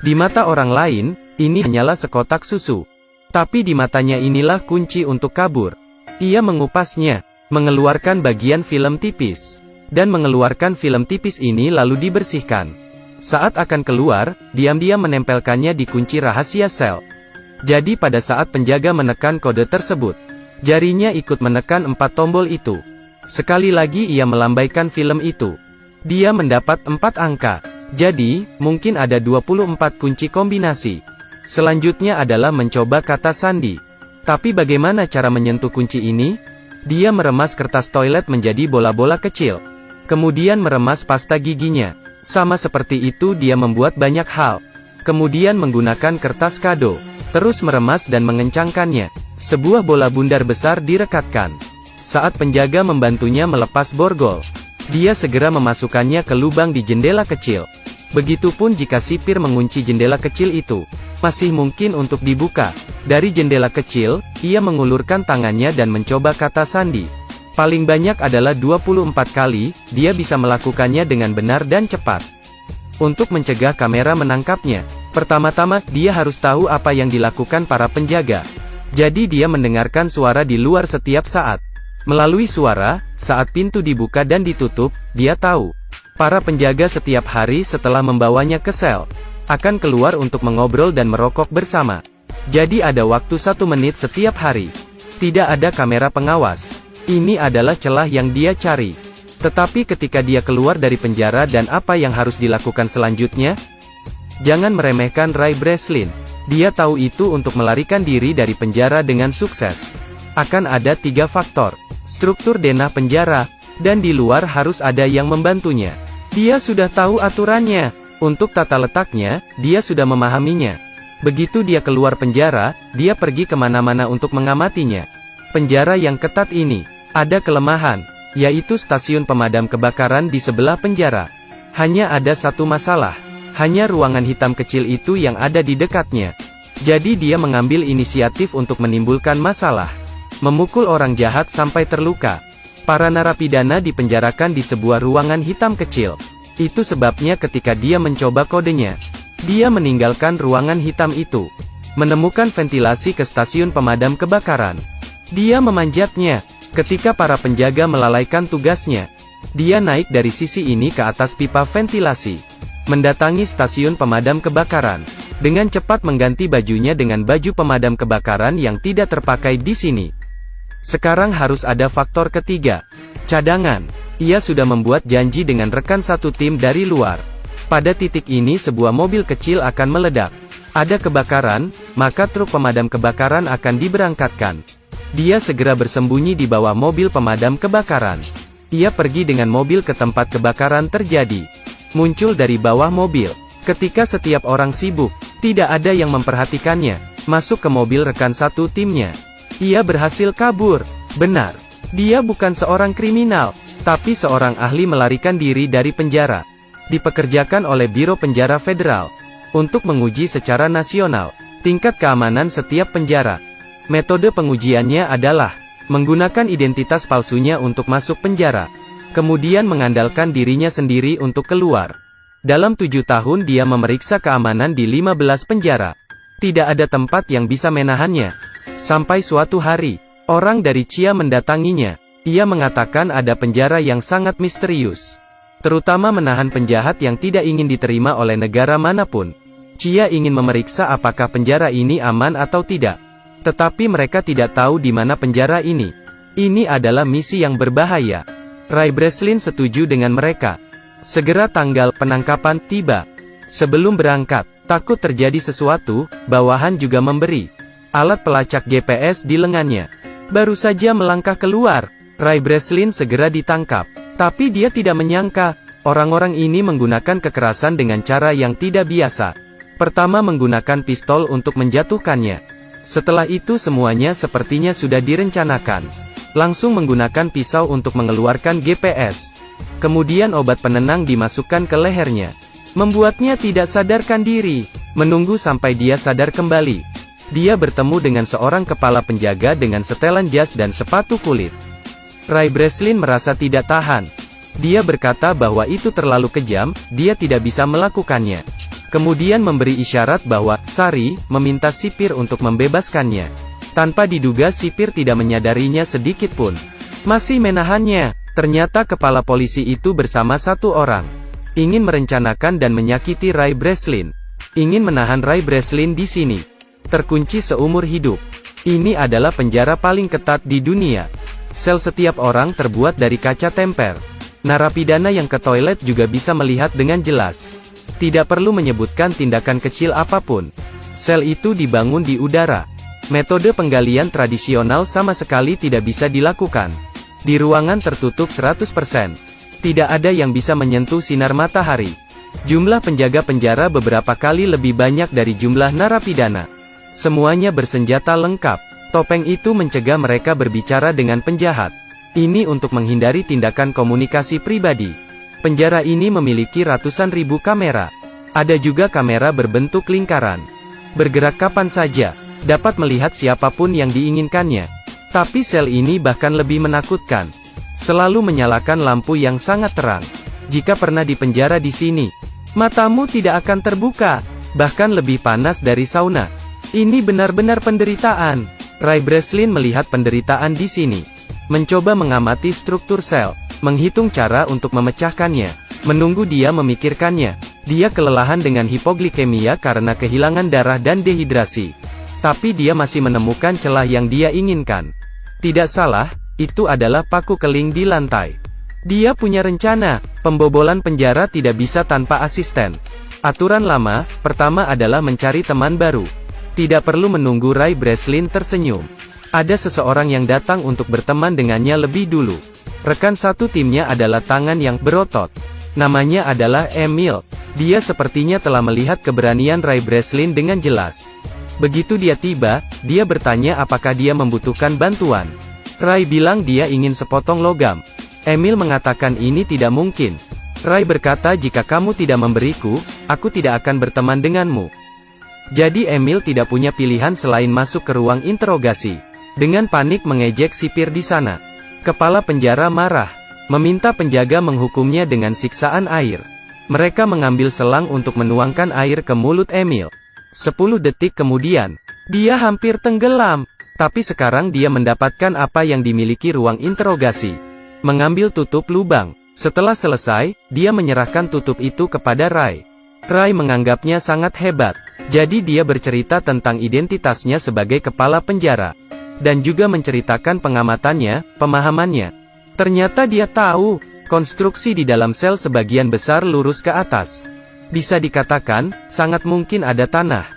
Di mata orang lain, ini hanyalah sekotak susu. Tapi di matanya inilah kunci untuk kabur. Ia mengupasnya, mengeluarkan bagian film tipis, dan mengeluarkan film tipis ini lalu dibersihkan. Saat akan keluar, diam-diam menempelkannya di kunci rahasia sel. Jadi pada saat penjaga menekan kode tersebut, jarinya ikut menekan 4 tombol itu. Sekali lagi ia melambaikan film itu. Dia mendapat 4 angka. Jadi, mungkin ada 24 kunci kombinasi. Selanjutnya adalah mencoba kata sandi. Tapi bagaimana cara menyentuh kunci ini? Dia meremas kertas toilet menjadi bola-bola kecil. Kemudian meremas pasta giginya. Sama seperti itu dia membuat banyak hal. Kemudian menggunakan kertas kado. Terus meremas dan mengencangkannya. Sebuah bola bundar besar direkatkan. Saat penjaga membantunya melepas borgol, dia segera memasukkannya ke lubang di jendela kecil. Begitupun jika sipir mengunci jendela kecil itu, masih mungkin untuk dibuka. Dari jendela kecil, ia mengulurkan tangannya dan mencoba kata sandi. Paling banyak adalah 24 kali, dia bisa melakukannya dengan benar dan cepat. Untuk mencegah kamera menangkapnya, pertama-tama, dia harus tahu apa yang dilakukan para penjaga. Jadi dia mendengarkan suara di luar setiap saat. Melalui suara, saat pintu dibuka dan ditutup, dia tahu. Para penjaga setiap hari setelah membawanya ke sel, akan keluar untuk mengobrol dan merokok bersama. Jadi ada waktu 1 menit setiap hari. Tidak ada kamera pengawas. Ini adalah celah yang dia cari. Tetapi ketika dia keluar dari penjara dan apa yang harus dilakukan selanjutnya? Jangan meremehkan Ray Breslin. Dia tahu itu untuk melarikan diri dari penjara dengan sukses. Akan ada 3 faktor. Struktur denah penjara, dan di luar harus ada yang membantunya. Dia sudah tahu aturannya. Untuk tata letaknya, dia sudah memahaminya. Begitu dia keluar penjara, dia pergi kemana-mana untuk mengamatinya. Penjara yang ketat ini, ada kelemahan, yaitu stasiun pemadam kebakaran di sebelah penjara. Hanya ada satu masalah, hanya ruangan hitam kecil itu yang ada di dekatnya. Jadi dia mengambil inisiatif untuk menimbulkan masalah. Memukul orang jahat sampai terluka. Para narapidana dipenjarakan di sebuah ruangan hitam kecil. Itu sebabnya ketika dia mencoba kodenya, dia meninggalkan ruangan hitam itu. Menemukan ventilasi ke stasiun pemadam kebakaran. Dia memanjatnya. Ketika para penjaga melalaikan tugasnya, dia naik dari sisi ini ke atas pipa ventilasi. Mendatangi stasiun pemadam kebakaran. Dengan cepat mengganti bajunya dengan baju pemadam kebakaran yang tidak terpakai di sini. Sekarang harus ada faktor ketiga. Cadangan. Ia sudah membuat janji dengan rekan satu tim dari luar. Pada titik ini sebuah mobil kecil akan meledak. Ada kebakaran, maka truk pemadam kebakaran akan diberangkatkan. Dia segera bersembunyi di bawah mobil pemadam kebakaran. Ia pergi dengan mobil ke tempat kebakaran terjadi. Muncul dari bawah mobil. Ketika setiap orang sibuk, tidak ada yang memperhatikannya. Masuk ke mobil rekan satu timnya. Ia berhasil kabur. Benar. Dia bukan seorang kriminal, tapi seorang ahli melarikan diri dari penjara. Dipekerjakan oleh Biro Penjara Federal untuk menguji secara nasional tingkat keamanan setiap penjara. Metode pengujiannya adalah menggunakan identitas palsunya untuk masuk penjara, kemudian mengandalkan dirinya sendiri untuk keluar. Dalam 7 tahun dia memeriksa keamanan di 15 penjara. Tidak ada tempat yang bisa menahannya. Sampai suatu hari, orang dari Chia mendatanginya. Ia mengatakan ada penjara yang sangat misterius, terutama menahan penjahat yang tidak ingin diterima oleh negara manapun. Chia ingin memeriksa apakah penjara ini aman atau tidak. Tetapi mereka tidak tahu di mana penjara ini. Ini adalah misi yang berbahaya. Ray Breslin setuju dengan mereka. Segera tanggal penangkapan tiba. Sebelum berangkat, takut terjadi sesuatu, bawahan juga memberi alat pelacak GPS di lengannya. Baru saja melangkah keluar, Ray Breslin segera ditangkap. Tapi dia tidak menyangka, orang-orang ini menggunakan kekerasan dengan cara yang tidak biasa. Pertama menggunakan pistol untuk menjatuhkannya. Setelah itu semuanya sepertinya sudah direncanakan. Langsung menggunakan pisau untuk mengeluarkan GPS. Kemudian obat penenang dimasukkan ke lehernya. Membuatnya tidak sadarkan diri. Menunggu sampai dia sadar kembali. Dia bertemu dengan seorang kepala penjaga dengan setelan jas dan sepatu kulit. Ray Breslin merasa tidak tahan. Dia berkata bahwa itu terlalu kejam, dia tidak bisa melakukannya. Kemudian memberi isyarat bahwa Sari meminta sipir untuk membebaskannya. Tanpa diduga sipir tidak menyadarinya sedikit pun. Masih menahannya. Ternyata kepala polisi itu bersama satu orang. Ingin merencanakan dan menyakiti Ray Breslin. Ingin menahan Ray Breslin di sini. Terkunci seumur hidup. Ini adalah penjara paling ketat di dunia. Sel setiap orang terbuat dari kaca temper. Narapidana yang ke toilet juga bisa melihat dengan jelas. Tidak perlu menyebutkan tindakan kecil apapun. Sel itu dibangun di udara. Metode penggalian tradisional sama sekali tidak bisa dilakukan. Di ruangan tertutup 100%. Tidak ada yang bisa menyentuh sinar matahari. Jumlah penjaga penjara beberapa kali lebih banyak dari jumlah narapidana. Semuanya bersenjata lengkap. Topeng itu mencegah mereka berbicara dengan penjahat. Ini untuk menghindari tindakan komunikasi pribadi. Penjara ini memiliki ratusan ribu kamera. Ada juga kamera berbentuk lingkaran. Bergerak kapan saja, dapat melihat siapapun yang diinginkannya. Tapi sel ini bahkan lebih menakutkan. Selalu menyalakan lampu yang sangat terang. Jika pernah dipenjara di sini, matamu tidak akan terbuka, bahkan lebih panas dari sauna. Ini benar-benar penderitaan. Ray Breslin melihat penderitaan di sini. Mencoba mengamati struktur sel, menghitung cara untuk memecahkannya, menunggu dia memikirkannya. Dia kelelahan dengan hipoglikemia karena kehilangan darah dan dehidrasi. Tapi dia masih menemukan celah yang dia inginkan. Tidak salah, itu adalah paku keling di lantai. Dia punya rencana, pembobolan penjara tidak bisa tanpa asisten. Aturan lama, pertama adalah mencari teman baru. Tidak perlu menunggu Ray Breslin tersenyum. Ada seseorang yang datang untuk berteman dengannya lebih dulu. Rekan satu timnya adalah tangan yang berotot. Namanya adalah Emil. Dia sepertinya telah melihat keberanian Ray Breslin dengan jelas. Begitu dia tiba, dia bertanya apakah dia membutuhkan bantuan. Ray bilang dia ingin sepotong logam. Emil mengatakan ini tidak mungkin. Ray berkata jika kamu tidak memberiku, aku tidak akan berteman denganmu. Jadi Emil tidak punya pilihan selain masuk ke ruang interogasi. Dengan panik mengejek sipir di sana. Kepala penjara marah. Meminta penjaga menghukumnya dengan siksaan air. Mereka mengambil selang untuk menuangkan air ke mulut Emil. 10 detik kemudian, dia hampir tenggelam. Tapi sekarang dia mendapatkan apa yang dimiliki ruang interogasi. Mengambil tutup lubang. Setelah selesai, dia menyerahkan tutup itu kepada Ray. Ray menganggapnya sangat hebat. Jadi dia bercerita tentang identitasnya sebagai kepala penjara. Dan juga menceritakan pengamatannya, pemahamannya. Ternyata dia tahu, konstruksi di dalam sel sebagian besar lurus ke atas. Bisa dikatakan, sangat mungkin ada tanah.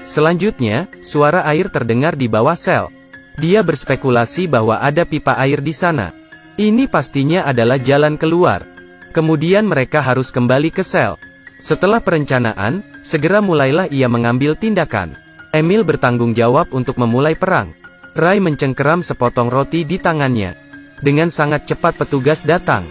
Selanjutnya, suara air terdengar di bawah sel. Dia berspekulasi bahwa ada pipa air di sana. Ini pastinya adalah jalan keluar. Kemudian mereka harus kembali ke sel. Setelah perencanaan, segera mulailah ia mengambil tindakan. Emil bertanggung jawab untuk memulai perang. Ray mencengkeram sepotong roti di tangannya. Dengan sangat cepat petugas datang.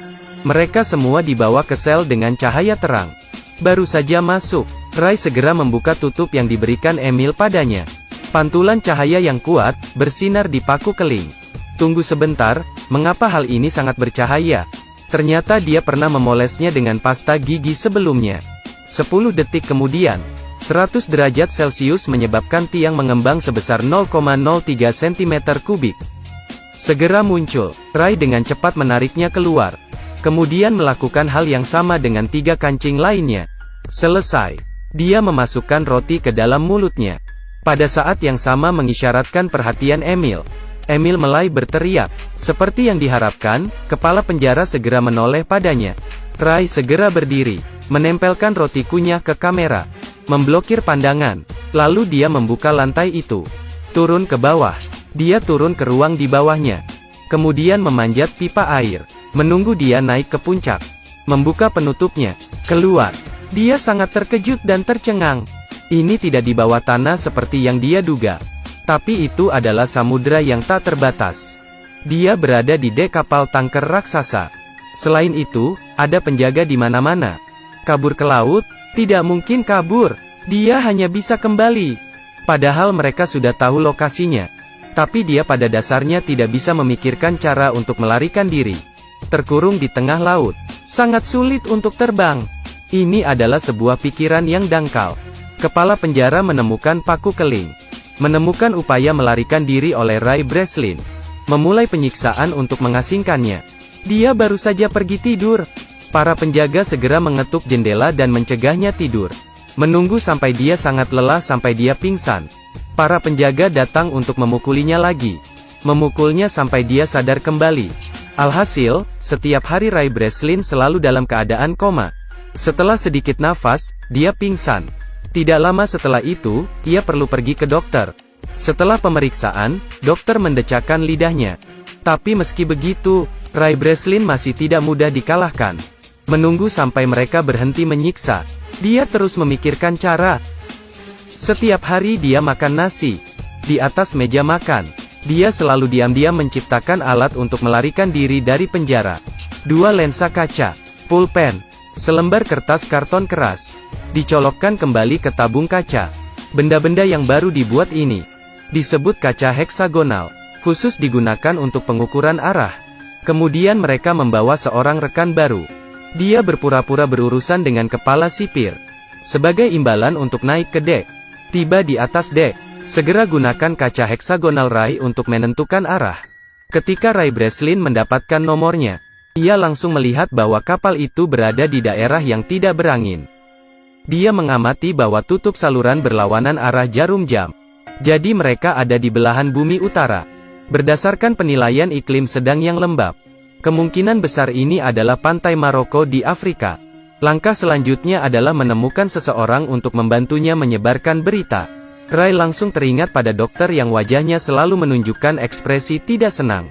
Mereka semua dibawa ke sel dengan cahaya terang. Baru saja masuk, Ray segera membuka tutup yang diberikan Emil padanya. Pantulan cahaya yang kuat, bersinar di paku keling. Tunggu sebentar, mengapa hal ini sangat bercahaya? Ternyata dia pernah memolesnya dengan pasta gigi sebelumnya. 10 detik kemudian, 100 derajat Celcius menyebabkan tiang mengembang sebesar 0,03 cm3. Segera muncul, Ray dengan cepat menariknya keluar. Kemudian melakukan hal yang sama dengan 3 kancing lainnya. Selesai. Dia memasukkan roti ke dalam mulutnya. Pada saat yang sama mengisyaratkan perhatian Emil. Emil mulai berteriak. Seperti yang diharapkan, kepala penjara segera menoleh padanya. Ray segera berdiri, menempelkan roti kunyah ke kamera, memblokir pandangan. Lalu dia membuka lantai itu. Turun ke bawah. Dia turun ke ruang di bawahnya. Kemudian memanjat pipa air. Menunggu dia naik ke puncak. Membuka penutupnya. Keluar. Dia sangat terkejut dan tercengang. Ini tidak di bawah tanah seperti yang dia duga. Tapi itu adalah samudera yang tak terbatas. Dia berada di dek kapal tanker raksasa. Selain itu, ada penjaga di mana-mana. Kabur ke laut? Tidak mungkin kabur. Dia hanya bisa kembali. Padahal mereka sudah tahu lokasinya. Tapi dia pada dasarnya tidak bisa memikirkan cara untuk melarikan diri. Terkurung di tengah laut. Sangat sulit untuk terbang. Ini adalah sebuah pikiran yang dangkal. Kepala penjara menemukan paku keling. Menemukan upaya melarikan diri oleh Ray Breslin. Memulai penyiksaan untuk mengasingkannya. Dia baru saja pergi tidur. Para penjaga segera mengetuk jendela dan mencegahnya tidur. Menunggu sampai dia sangat lelah sampai dia pingsan. Para penjaga datang untuk memukulinya lagi. Memukulnya sampai dia sadar kembali. Alhasil, setiap hari Ray Breslin selalu dalam keadaan koma. Setelah sedikit nafas, dia pingsan. Tidak lama setelah itu, ia perlu pergi ke dokter. Setelah pemeriksaan, dokter mendecakkan lidahnya. Tapi meski begitu, Ray Breslin masih tidak mudah dikalahkan. Menunggu sampai mereka berhenti menyiksa, dia terus memikirkan cara. Setiap hari dia makan nasi. Di atas meja makan, dia selalu diam-diam menciptakan alat untuk melarikan diri dari penjara. 2 lensa kaca, pulpen, selembar kertas karton keras, dicolokkan kembali ke tabung kaca. Benda-benda yang baru dibuat ini disebut kaca heksagonal, khusus digunakan untuk pengukuran arah. Kemudian mereka membawa seorang rekan baru. Dia berpura-pura berurusan dengan kepala sipir. Sebagai imbalan untuk naik ke dek. Tiba di atas dek, segera gunakan kaca heksagonal Ray untuk menentukan arah. Ketika Ray Breslin mendapatkan nomornya, ia langsung melihat bahwa kapal itu berada di daerah yang tidak berangin. Dia mengamati bahwa tutup saluran berlawanan arah jarum jam. Jadi mereka ada di belahan bumi utara. Berdasarkan penilaian iklim sedang yang lembab, kemungkinan besar ini adalah pantai Maroko di Afrika. Langkah selanjutnya adalah menemukan seseorang untuk membantunya menyebarkan berita. Ray langsung teringat pada dokter yang wajahnya selalu menunjukkan ekspresi tidak senang.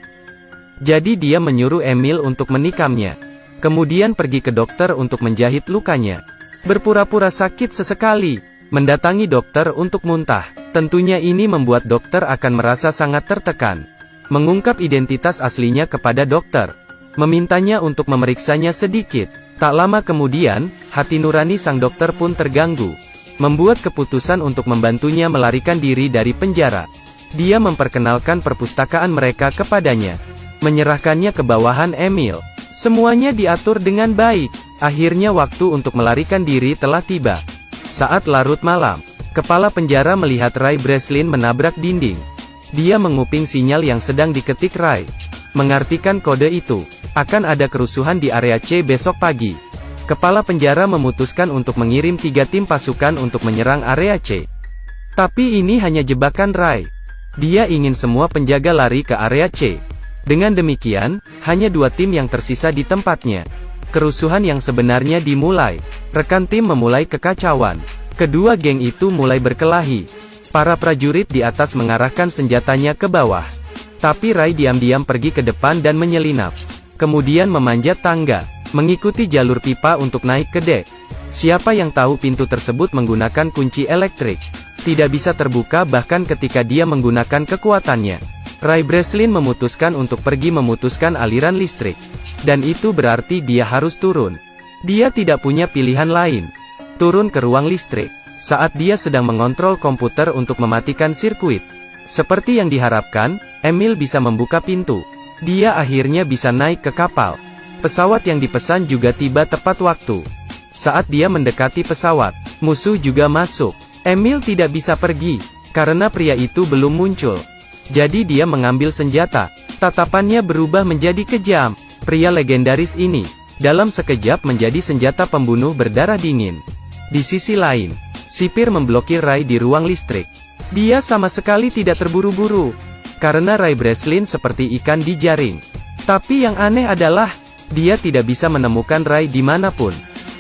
Jadi dia menyuruh Emil untuk menikamnya. Kemudian pergi ke dokter untuk menjahit lukanya. Berpura-pura sakit sesekali. Mendatangi dokter untuk muntah. Tentunya ini membuat dokter akan merasa sangat tertekan. Mengungkap identitas aslinya kepada dokter. Memintanya untuk memeriksanya sedikit. Tak lama kemudian, hati nurani sang dokter pun terganggu. Membuat keputusan untuk membantunya melarikan diri dari penjara. Dia memperkenalkan perpustakaan mereka kepadanya. Menyerahkannya ke bawahan Emil. Semuanya diatur dengan baik. Akhirnya waktu untuk melarikan diri telah tiba. Saat larut malam, kepala penjara melihat Ray Breslin menabrak dinding. Dia menguping sinyal yang sedang diketik Ray. Mengartikan kode itu, akan ada kerusuhan di area C besok pagi. Kepala penjara memutuskan untuk mengirim 3 tim pasukan untuk menyerang area C. Tapi ini hanya jebakan Ray. Dia ingin semua penjaga lari ke area C. Dengan demikian, hanya 2 tim yang tersisa di tempatnya. Kerusuhan yang sebenarnya dimulai. Rekan tim memulai kekacauan. Kedua geng itu mulai berkelahi. Para prajurit di atas mengarahkan senjatanya ke bawah. Tapi Ray diam-diam pergi ke depan dan menyelinap. Kemudian memanjat tangga, mengikuti jalur pipa untuk naik ke dek. Siapa yang tahu pintu tersebut menggunakan kunci elektrik. Tidak bisa terbuka bahkan ketika dia menggunakan kekuatannya. Ray Breslin memutuskan untuk pergi memutuskan aliran listrik. Dan itu berarti dia harus turun. Dia tidak punya pilihan lain. Turun ke ruang listrik. Saat dia sedang mengontrol komputer untuk mematikan sirkuit. Seperti yang diharapkan, Emil bisa membuka pintu. Dia akhirnya bisa naik ke kapal. Pesawat yang dipesan juga tiba tepat waktu. Saat dia mendekati pesawat, musuh juga masuk. Emil tidak bisa pergi, karena pria itu belum muncul. Jadi dia mengambil senjata. Tatapannya berubah menjadi kejam. Pria legendaris ini, dalam sekejap menjadi senjata pembunuh berdarah dingin. Di sisi lain, sipir memblokir Ray di ruang listrik. Dia sama sekali tidak terburu-buru. Karena Ray Breslin seperti ikan di jaring. Tapi yang aneh adalah, dia tidak bisa menemukan Ray dimanapun.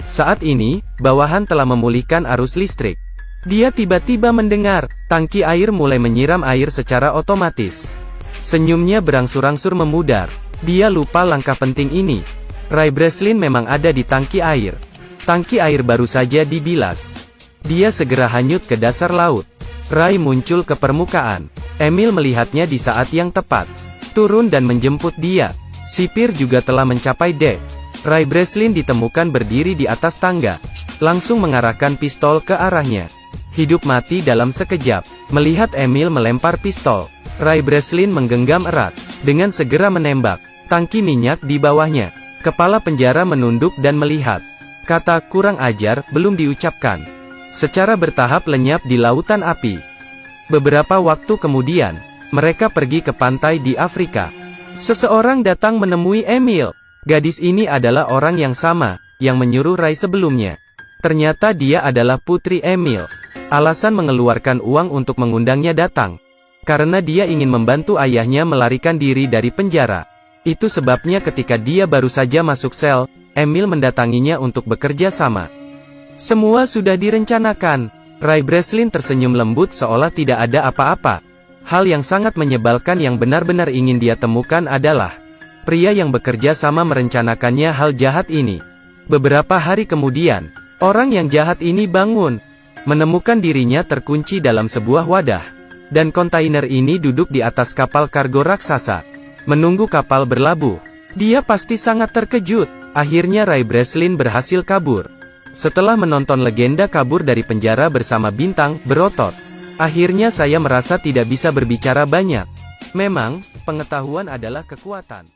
Saat ini, bawahan telah memulihkan arus listrik. Dia tiba-tiba mendengar, tangki air mulai menyiram air secara otomatis. Senyumnya berangsur-angsur memudar. Dia lupa langkah penting ini. Ray Breslin memang ada di tangki air. Tangki air baru saja dibilas. Dia segera hanyut ke dasar laut. Ray muncul ke permukaan. Emil melihatnya di saat yang tepat. Turun dan menjemput dia. Sipir juga telah mencapai dek. Ray Breslin ditemukan berdiri di atas tangga. Langsung mengarahkan pistol ke arahnya. Hidup mati dalam sekejap. Melihat Emil melempar pistol, Ray Breslin menggenggam erat. Dengan segera menembak. Tangki minyak di bawahnya. Kepala penjara menunduk dan melihat. Kata "kurang ajar" belum diucapkan. Secara bertahap lenyap di lautan api. Beberapa waktu kemudian, mereka pergi ke pantai di Afrika. Seseorang datang menemui Emil. Gadis ini adalah orang yang sama, yang menyuruh Ray sebelumnya. Ternyata dia adalah putri Emil. Alasan mengeluarkan uang untuk mengundangnya datang karena dia ingin membantu ayahnya melarikan diri dari penjara. Itu sebabnya ketika dia baru saja masuk sel, Emil mendatanginya untuk bekerja sama. Semua sudah direncanakan. Ray Breslin tersenyum lembut seolah tidak ada apa-apa. Hal yang sangat menyebalkan yang benar-benar ingin dia temukan adalah pria yang bekerja sama merencanakannya hal jahat ini. Beberapa hari kemudian, orang yang jahat ini bangun, menemukan dirinya terkunci dalam sebuah wadah. Dan kontainer ini duduk di atas kapal kargo raksasa, menunggu kapal berlabuh. Dia pasti sangat terkejut. Akhirnya Ray Breslin berhasil kabur. Setelah menonton legenda kabur dari penjara bersama bintang berotot, akhirnya saya merasa tidak bisa berbicara banyak. Memang, pengetahuan adalah kekuatan.